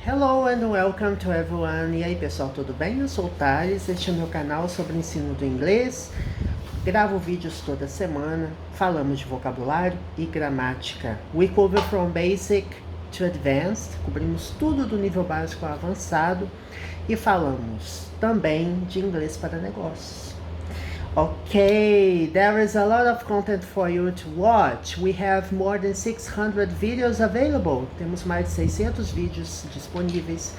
Hello and welcome to everyone. E aí pessoal, tudo bem? Eu sou o Thales, este é o meu canal sobre ensino do inglês. Gravo vídeos toda semana, falamos de vocabulário e gramática. We cover from basic to advanced, cobrimos tudo do nível básico ao avançado e falamos também de inglês para negócios. Okay, there is a lot of content for you to watch. We have more than 600 videos available. Temos mais de 600 vídeos disponíveis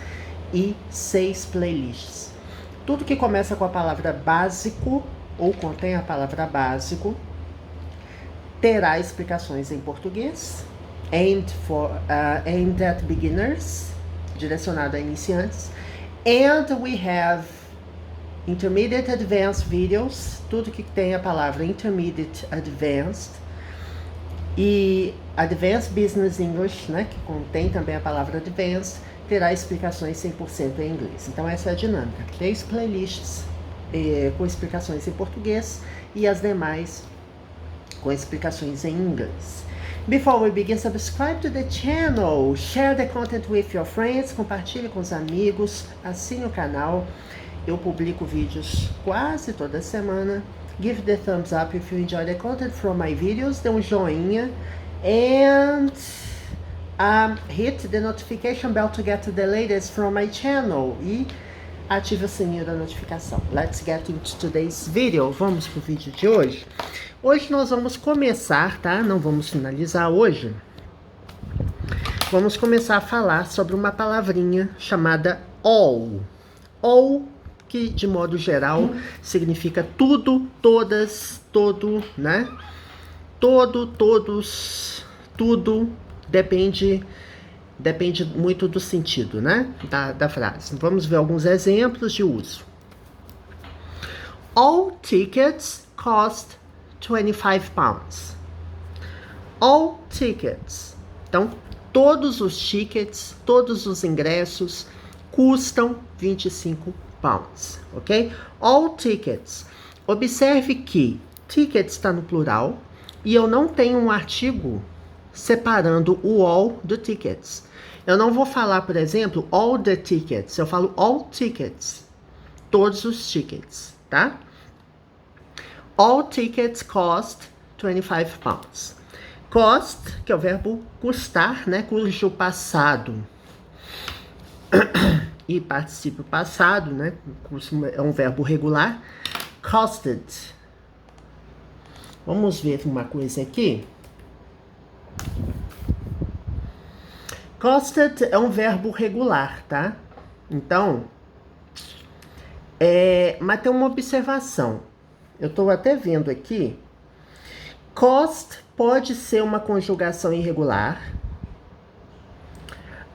e 6 playlists. Tudo que começa com a palavra básico ou contém a palavra básico terá explicações em português, aimed at beginners, direcionado a iniciantes, and we have Intermediate Advanced Videos, tudo que tem a palavra Intermediate Advanced, e Advanced Business English, né, que contém também a palavra Advanced, terá explicações 100% em inglês. Então essa é a dinâmica. 3 playlists com explicações em português e as demais com explicações em inglês. Before we begin, subscribe to the channel, share the content with your friends, compartilhe com os amigos, assine o canal. Eu publico vídeos quase toda semana. Give the thumbs up if you enjoy the content from my videos. Dê um joinha. And hit the notification bell to get the latest from my channel. E ative o sininho da notificação. Let's get into today's video. Vamos pro vídeo de hoje. Hoje nós vamos começar, tá? Não vamos finalizar hoje. Vamos começar a falar sobre uma palavrinha chamada all. All, que de modo geral significa tudo, todas, todo, né? Todo, todos, tudo, depende muito do sentido, né? Da frase. Vamos ver alguns exemplos de uso. All tickets cost 25 pounds. All tickets. Então, todos os tickets, todos os ingressos custam 25 pounds, ok? All tickets. Observe que tickets está no plural e eu não tenho um artigo separando o all do tickets. Eu não vou falar, por exemplo, all the tickets. Eu falo all tickets. Todos os tickets, tá? All tickets cost 25 pounds. Cost, que é o verbo custar, né? Cujo passado e particípio passado, né? É um verbo regular. Costed. Vamos ver uma coisa aqui. Costed é um verbo regular, tá? Então, mas tem uma observação. Eu estou até vendo aqui. Cost pode ser uma conjugação irregular,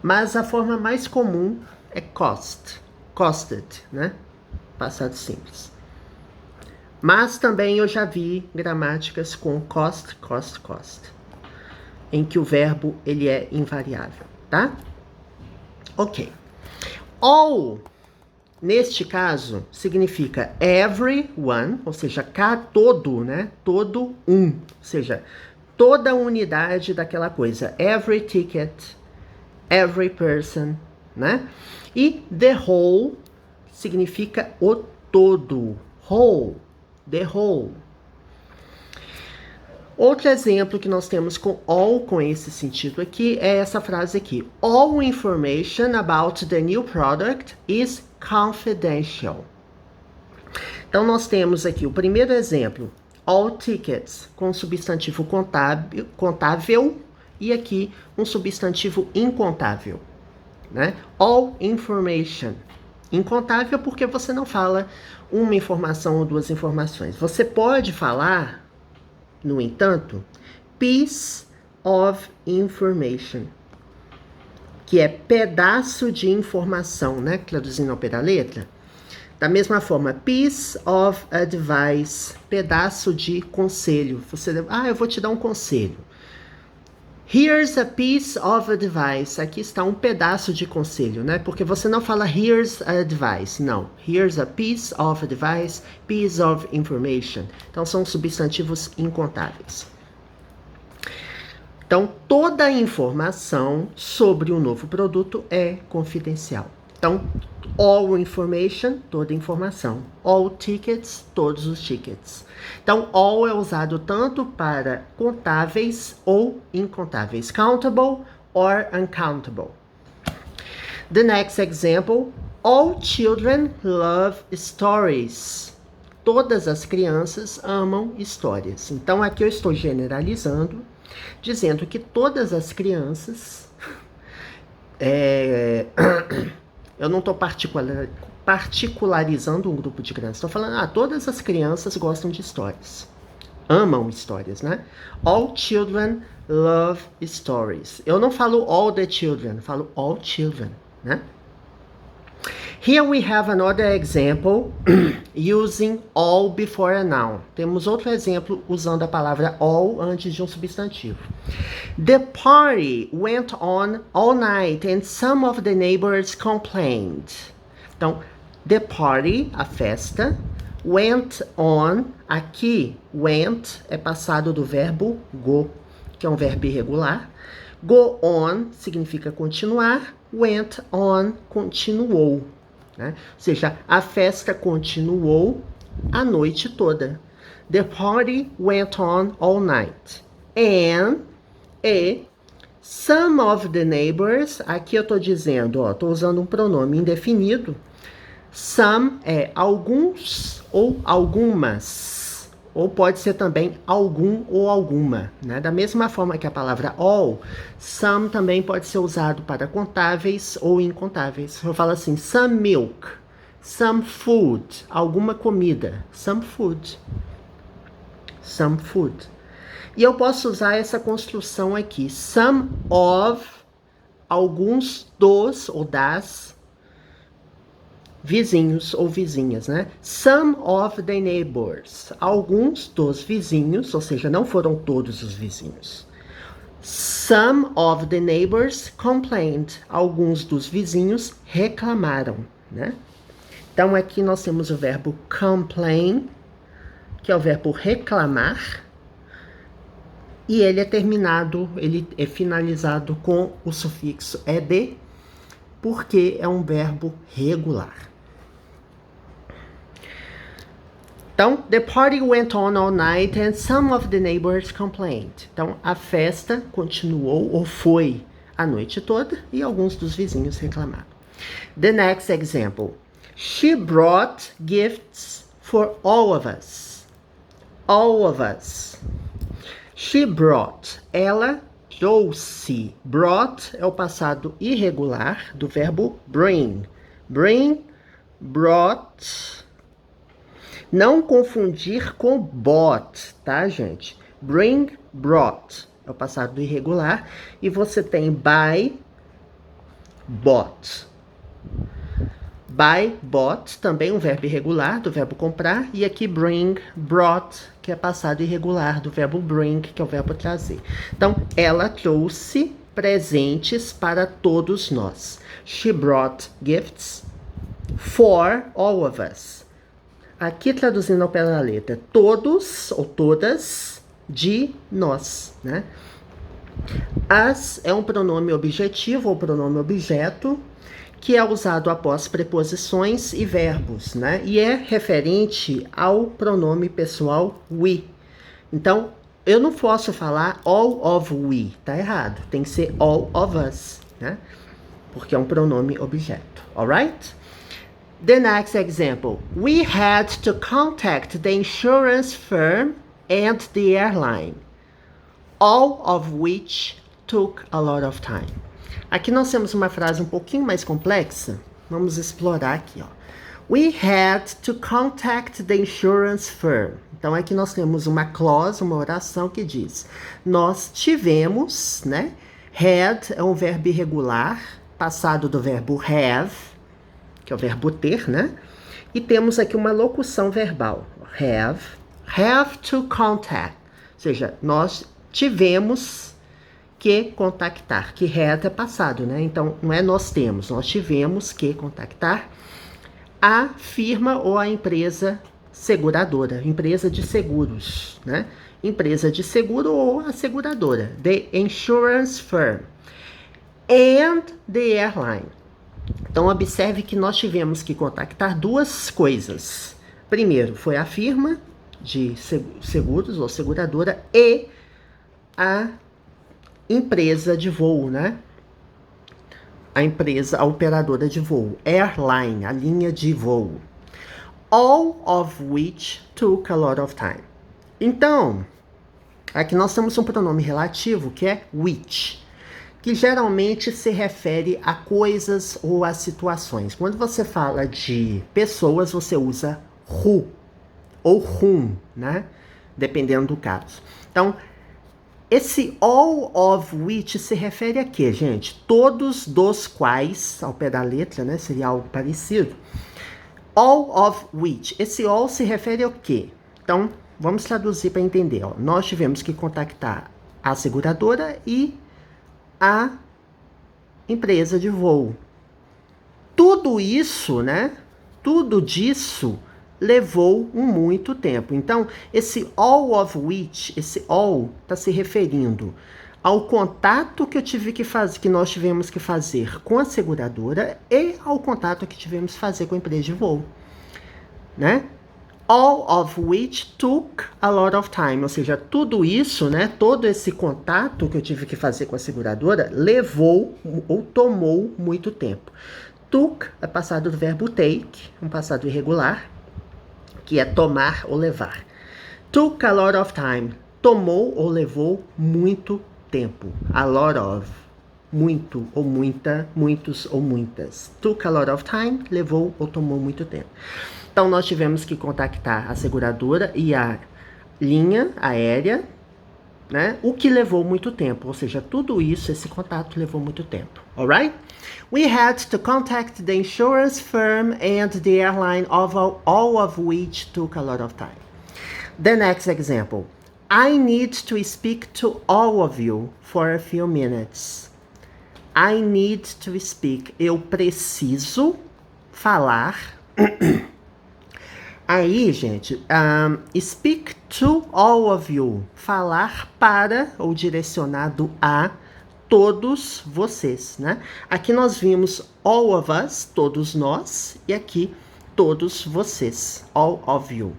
mas a forma mais comum é cost, costed, né? Passado simples. Mas também eu já vi gramáticas com cost, em que o verbo ele é invariável, tá? Ok. All, neste caso, significa everyone, ou seja, todo, né? Todo um, ou seja, toda unidade daquela coisa. Every ticket, every person, né? E the whole significa o todo. Whole, the whole. Outro exemplo que nós temos com all, com esse sentido aqui, é essa frase aqui. All information about the new product is confidential. Então, nós temos aqui o primeiro exemplo. All tickets, com substantivo contável, e aqui um substantivo incontável, né? All information. Incontável porque você não fala uma informação ou duas informações. Você pode falar, no entanto, piece of information, que é pedaço de informação, né? Traduzindo ao pé da letra. Da mesma forma, piece of advice, pedaço de conselho. Eu vou te dar um conselho. Here's a piece of advice. Aqui está um pedaço de conselho, né? Porque você não fala here's a advice, não. Here's a piece of advice, piece of information. Então são substantivos incontáveis. Então, toda a informação sobre o novo produto é confidencial. Então, all information, toda informação. All tickets, todos os tickets. Então, all é usado tanto para contáveis ou incontáveis. Countable or uncountable. The next example, all children love stories. Todas as crianças amam histórias. Então, aqui eu estou generalizando, dizendo que todas as crianças... eu não estou particularizando um grupo de crianças. Estou falando, todas as crianças gostam de histórias. Amam histórias, né? All children love stories. Eu não falo all the children, falo all children, né? Here we have another example using all before a noun. Temos outro exemplo usando a palavra all antes de um substantivo. The party went on all night and some of the neighbors complained. Então, the party, a festa, went on, aqui, went é passado do verbo go, que é um verbo irregular. Go on significa continuar, went on, continuou. Né? Ou seja, a festa continuou a noite toda. The party went on all night. And some of the neighbors, aqui eu estou dizendo, estou usando um pronome indefinido. Some é alguns ou algumas. Ou pode ser também algum ou alguma. Né? Da mesma forma que a palavra all, some também pode ser usado para contáveis ou incontáveis. Eu falo assim, some milk, some food, alguma comida, some food. Some food. E eu posso usar essa construção aqui, some of, alguns dos ou das vizinhos ou vizinhas, né? Some of the neighbors. Alguns dos vizinhos, ou seja, não foram todos os vizinhos. Some of the neighbors complained. Alguns dos vizinhos reclamaram, né? Então, aqui nós temos o verbo complain, que é o verbo reclamar. E ele é terminado, ele é finalizado com o sufixo ed, porque é um verbo regular. Então, the party went on all night and some of the neighbors complained. Então, a festa continuou ou foi a noite toda e alguns dos vizinhos reclamaram. The next example. She brought gifts for all of us. All of us. She brought. Ela trouxe. Brought é o passado irregular do verbo bring. Bring, brought. Não confundir com bought, tá, gente? Bring, brought. É o passado irregular. E você tem buy, bought. Buy, bought, também um verbo irregular do verbo comprar. E aqui bring, brought, que é passado irregular do verbo bring, que é o verbo trazer. Então, ela trouxe presentes para todos nós. She brought gifts for all of us. Aqui traduzindo ao pé da letra, todos ou todas de nós, né? As é um pronome objetivo ou pronome objeto que é usado após preposições e verbos, né? E é referente ao pronome pessoal we. Então, eu não posso falar all of we, tá errado. Tem que ser all of us, né? Porque é um pronome objeto, alright? The next example. We had to contact the insurance firm and the airline, all of which took a lot of time. Aqui nós temos uma frase um pouquinho mais complexa. Vamos explorar aqui, ó. We had to contact the insurance firm. Então, aqui nós temos uma clause, uma oração que diz: nós tivemos, né? Had é um verbo irregular, passado do verbo have, que é o verbo ter, né? E temos aqui uma locução verbal. Have to contact. Ou seja, nós tivemos que contactar. Que had é passado, né? Então, não é nós temos, nós tivemos que contactar a firma ou a empresa seguradora, empresa de seguros, né? Empresa de seguro ou a seguradora. The insurance firm. And the airline. Então, observe que nós tivemos que contactar duas coisas. Primeiro, foi a firma de seguros ou seguradora e a empresa de voo, né? A operadora de voo. Airline, a linha de voo. All of which took a lot of time. Então, aqui nós temos um pronome relativo que é which, que geralmente se refere a coisas ou a situações. Quando você fala de pessoas, você usa who ou whom, né? Dependendo do caso. Então, esse all of which se refere a quê, gente? Todos dos quais, ao pé da letra, né? Seria algo parecido. All of which. Esse all se refere ao quê? Então, vamos traduzir para entender. Ó. Nós tivemos que contactar a seguradora e a empresa de voo. Tudo isso, né? Tudo disso levou muito tempo. Então, esse all of which, esse all está se referindo ao contato que eu tive que fazer, que nós tivemos que fazer com a seguradora e ao contato que tivemos que fazer com a empresa de voo, né? All of which took a lot of time, ou seja, tudo isso, né? Todo esse contato que eu tive que fazer com a seguradora levou ou tomou muito tempo. Took é passado do verbo take, um passado irregular, que é tomar ou levar. Took a lot of time, tomou ou levou muito tempo. A lot of, muito ou muita, muitos ou muitas. Took a lot of time, levou ou tomou muito tempo. Então, nós tivemos que contactar a seguradora e a linha aérea, né? O que levou muito tempo, ou seja, tudo isso, esse contato levou muito tempo. Alright? We had to contact the insurance firm and the airline, all of which took a lot of time. The next example. I need to speak to all of you for a few minutes. I need to speak. Eu preciso falar. Aí, gente, speak to all of you. Falar para ou direcionado a todos vocês, né? Aqui nós vimos all of us, todos nós, e aqui todos vocês, all of you.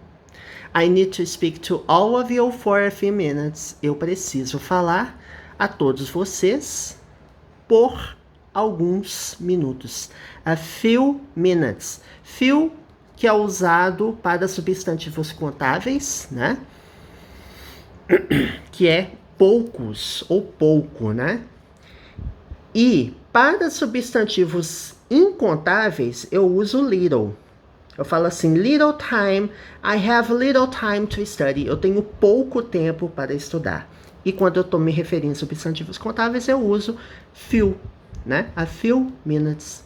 I need to speak to all of you for a few minutes. Eu preciso falar a todos vocês por alguns minutos. A few minutes. Few, que é usado para substantivos contáveis, né? Que é poucos ou pouco, né? E para substantivos incontáveis, eu uso little. Eu falo assim, little time, I have little time to study. Eu tenho pouco tempo para estudar. E quando eu estou me referindo a substantivos contáveis, eu uso few, né? A few minutes.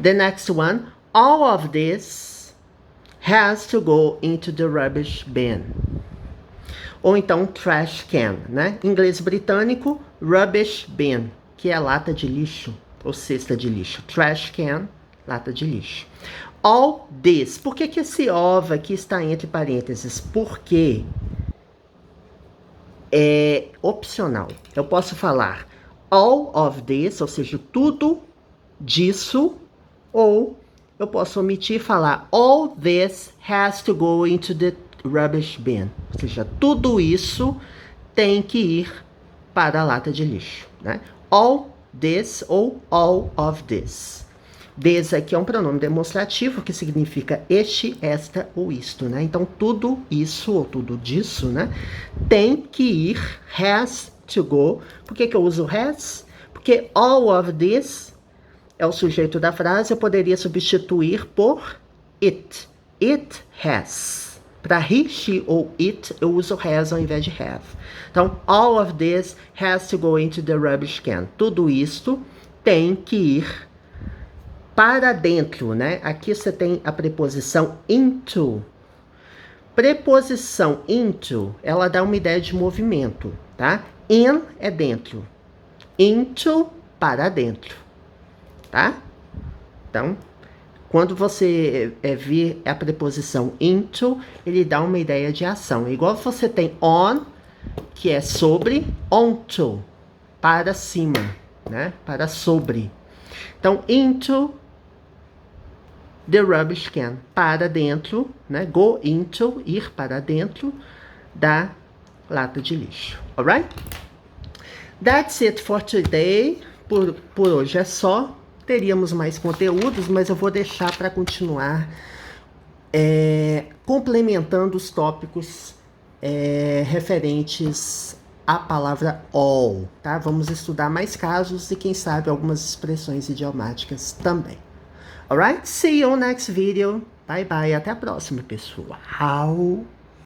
The next one, all of this has to go into the rubbish bin. Ou então trash can, né? Em inglês britânico, rubbish bin, que é lata de lixo ou cesta de lixo. Trash can, lata de lixo. All this. Por que esse of aqui está entre parênteses? Porque é opcional. Eu posso falar all of this, ou seja, tudo disso, ou eu posso omitir e falar all this has to go into the rubbish bin. Ou seja, tudo isso tem que ir para a lata de lixo, né? All this ou all of this. This aqui é um pronome demonstrativo que significa este, esta ou isto, né? Então, tudo isso ou tudo disso, né? Tem que ir, has to go. Por que eu uso has? Porque all of this é o sujeito da frase, eu poderia substituir por it. It has. Para he, she ou it, eu uso has ao invés de have. Então, all of this has to go into the rubbish can. Tudo isto tem que ir para dentro, né? Aqui você tem a preposição into. Preposição into, ela dá uma ideia de movimento, tá? In é dentro. Into, para dentro. Tá? Então, Quando você vir a preposição into, ele dá uma ideia de ação. Igual você tem on, que é sobre, onto, para cima, né? Para sobre. Então, into the rubbish can, para dentro, né? Go into, ir para dentro da lata de lixo. Alright? That's it for today. Por hoje é só. Teríamos mais conteúdos, mas eu vou deixar para continuar complementando os tópicos referentes à palavra all, tá? Vamos estudar mais casos e, quem sabe, algumas expressões idiomáticas também. Alright? See you next video. Bye bye. Até a próxima, pessoal.